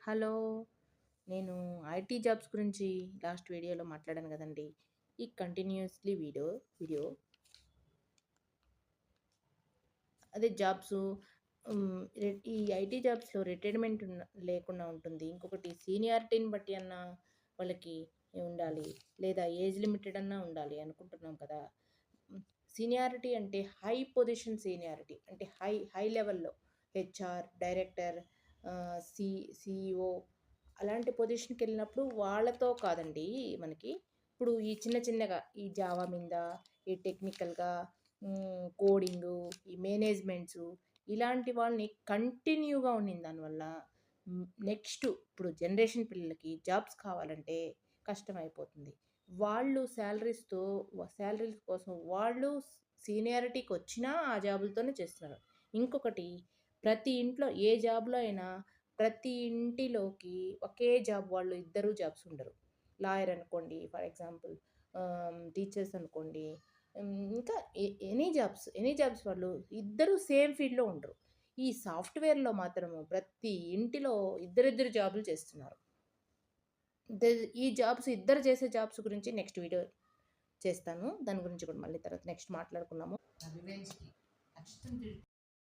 Hello. నేను IT jobs గురించి last వీడియోలో మాట్లాడాను కదండీ! ఈ కంటిన్యూయస్‌లీ వీడియో అదే జాబ్సు ఈ ఐటీ జాబ్స్‌లో రిటైర్మెంట్ లేకుండా ఉంటుంది. ఇంకొకటి సీనియారిటీని బట్టి అన్నా వాళ్ళకి ఉండాలి. లేదా ఏజ్ లిమిటెడ్ అన్నా ఉండాలి అనుకుంటున్నాం కదా! సీనియారిటీ అంటే హై పొజిషన్ సీనియారిటీ అంటే హై లెవెల్‌లో హెచ్ఆర్, డైరెక్టర్, సీఈఓ అలాంటి పొజిషన్‌కెళ్ళినప్పుడు వాళ్ళతో కాదండి మనకి. ఇప్పుడు ఈ చిన్న చిన్నగా ఈ జావా మీద, ఈ టెక్నికల్‌గా కోడింగు, ఈ మేనేజ్మెంట్సు ఇలాంటి వాళ్ళని కంటిన్యూగా ఉండిన దానివల్ల నెక్స్ట్ ఇప్పుడు జనరేషన్ పిల్లలకి జాబ్స్ కావాలంటే కష్టమైపోతుంది. వాళ్ళు శాలరీస్ కోసం వాళ్ళు సీనియారిటీకొచ్చినా ఆ జాబులతోనే చేస్తున్నారు. ఇంకొకటి ప్రతి ఇంట్లో ఏ జాబ్‌లో అయినా ప్రతి ఇంటిలోకి ఒకే జాబ్ వాళ్ళు ఇద్దరు జాబ్స్ ఉండరు. లాయర్ అనుకోండి ఫర్ ఎగ్జాంపుల్, టీచర్స్ అనుకోండి, ఇంకా ఎనీ జాబ్స్ వాళ్ళు ఇద్దరు సేమ్ ఫీల్డ్‌లో ఉండరు. ఈ సాఫ్ట్‌వేర్‌లో మాత్రము ప్రతి ఇంటిలో ఇద్దరిద్దరు జాబులు చేస్తున్నారు. ఈ జాబ్స్ ఇద్దరు చేసే జాబ్స్ గురించి నెక్స్ట్ వీడియో చేస్తాను. దాని గురించి కూడా మళ్ళీ తర్వాత నెక్స్ట్ మాట్లాడుకుందాము. రివెంజ్‌కి